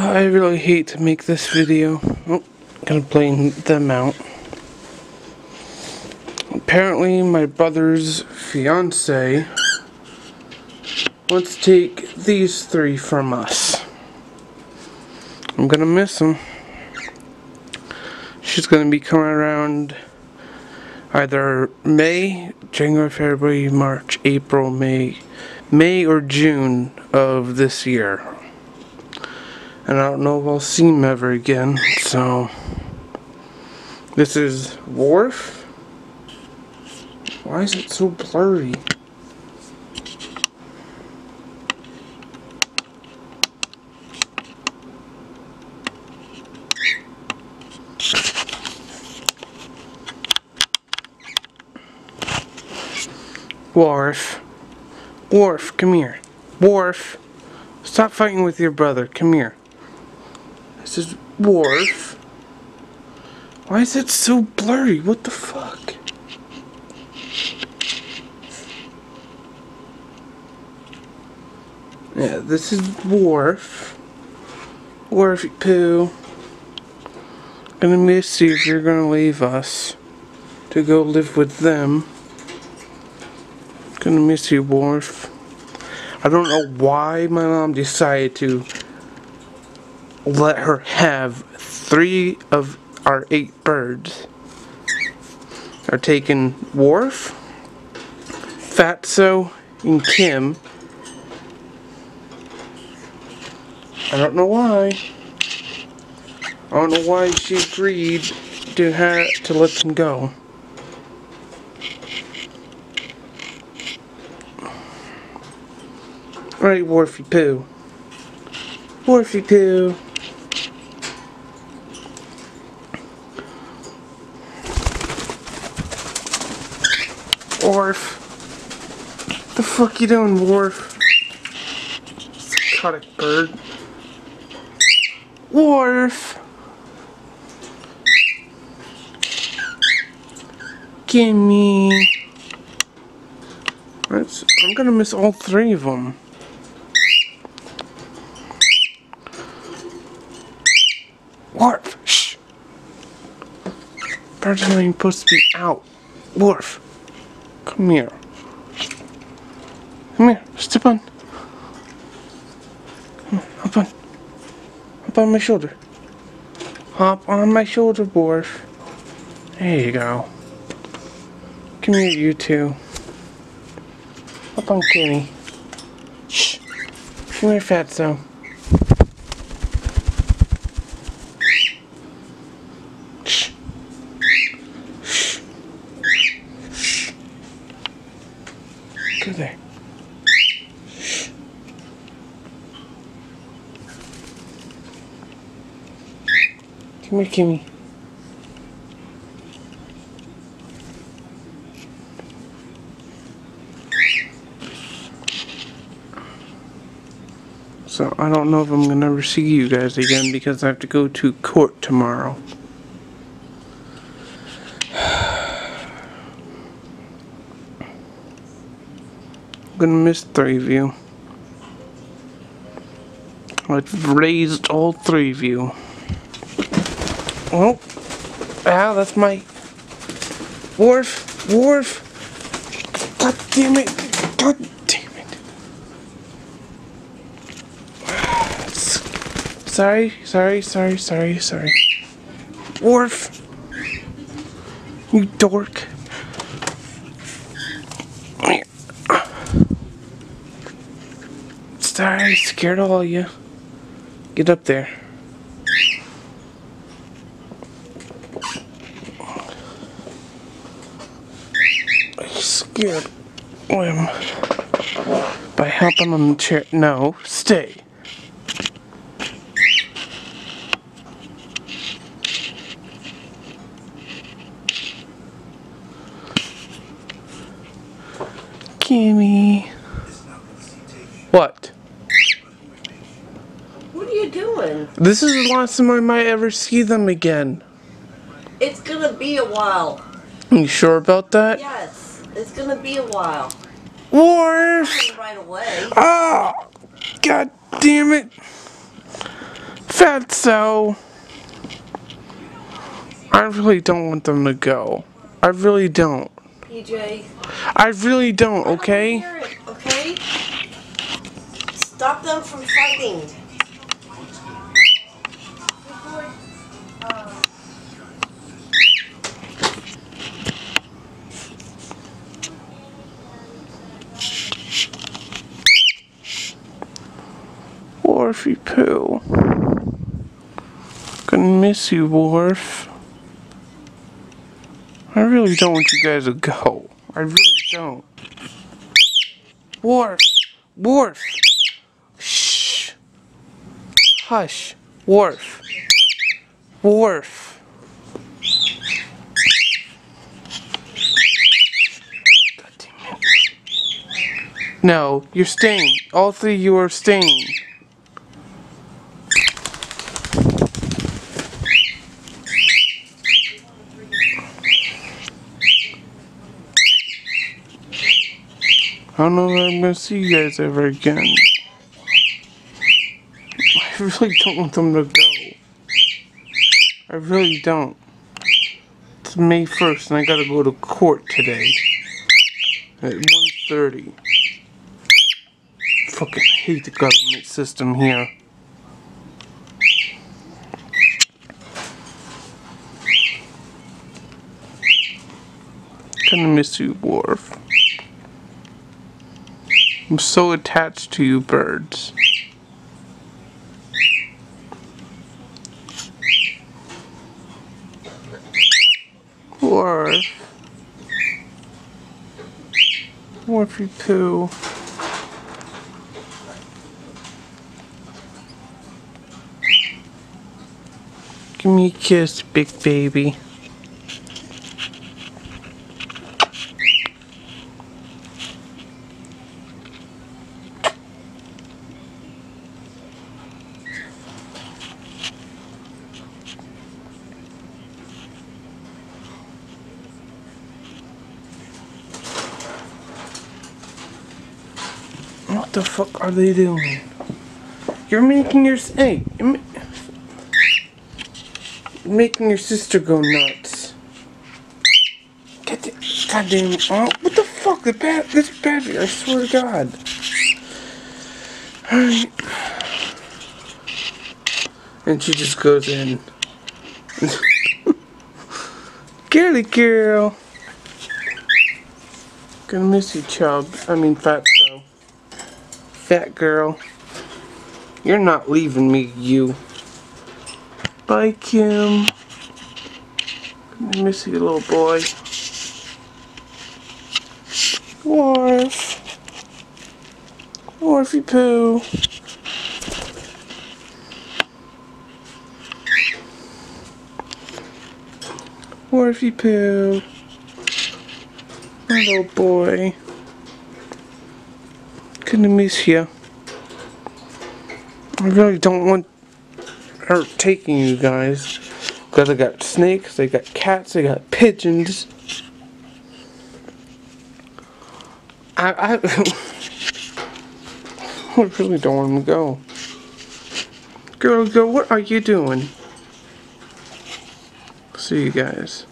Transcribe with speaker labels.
Speaker 1: I really hate to make this video. Oh, gonna blame them out. Apparently my brother's fiance wants to take these three from us. I'm gonna miss them. She's gonna be coming around either May, January, February, March, April, May or June of this year. And I don't know if I'll see him ever again, so this is Wharf. Why is it so blurry? Wharf. Wharf, come here. Wharf. Stop fighting with your brother. Come here. This is Wharf. Why is it so blurry? What the fuck? Yeah, this is Wharf. Wharfy poo. Gonna miss you if you're gonna leave us to go live with them. Gonna miss you, Wharf. I don't know why my mom decided to let her have 3 of our 8 birds. Are taking Wharf, Fatso, and Kim. I don't know why. I don't know why she agreed to let them go. Alright, Wharfy poo. Wharfy poo. Wharf. What the fuck you doing, Wharf? Psychotic bird. Wharf. Gimme. I'm gonna miss all 3 of them. Wharf. Shh. Birds are not even supposed to be out. Wharf. Come here. Come here. Step on. Come on. Hop on. Hop on my shoulder. Hop on my shoulder, Wharf. There you go. Come here, you two. Hop on, Kenny. Shh. Come here, Fatso. Shh. Shh. Shh. Go there. Shh. Come here, Kimmy. So I don't know if I'm gonna ever see you guys again because I have to go to court tomorrow. I'm gonna miss 3 of you. I've raised all 3 of you. Oh, ow, that's my Wharf, Wharf. God damn it! God damn it! Sorry. Wharf, you dork. Sorry, scared all of you. Get up there. Scared him by helping on the chair. No, stay. Kimmy. What?
Speaker 2: What are you doing?
Speaker 1: This is the last time I might ever see them again.
Speaker 2: It's gonna be a while.
Speaker 1: You sure about that?
Speaker 2: Yes, it's gonna be a while.
Speaker 1: Wharf!
Speaker 2: Not right away.
Speaker 1: Oh, God damn it! Fatso! I really don't want them to go. I really don't.
Speaker 2: PJ.
Speaker 1: I really don't,
Speaker 2: I don't
Speaker 1: okay?
Speaker 2: hear it, okay? Stop them from fighting.
Speaker 1: Wharfy poo. Gonna miss you, Wharf. I really don't want you guys to go. I really don't. Wharf! Wharf! Shh! Hush! Wharf! Wharf! God damn it. No, you're staying. All three of you are staying. I don't know if I'm gonna see you guys ever again. I really don't want them to go. I really don't. It's May 1st and I gotta go to court today. At 1:30. Fucking hate the government system here. Gonna miss you, Worf. I'm so attached to you birds. Worf. Worfy poo. Give me a kiss, big baby. What the fuck are they doing? You're making your making your sister go nuts. Get the goddamn what the fuck? This battery, I swear to God. Alright. And she just goes in. Girly girl. Gonna miss you, chub. I mean, fatso. Fat girl. You're not leaving me, you. Bye, Kim. Gonna miss you, little boy. Worf. Worfy poo. Worfy poo. My little boy. Gonna miss you. I really don't want her taking you guys. Because I got snakes, I got cats, I got pigeons. I I really don't want them to go. Girl, what are you doing? See you guys.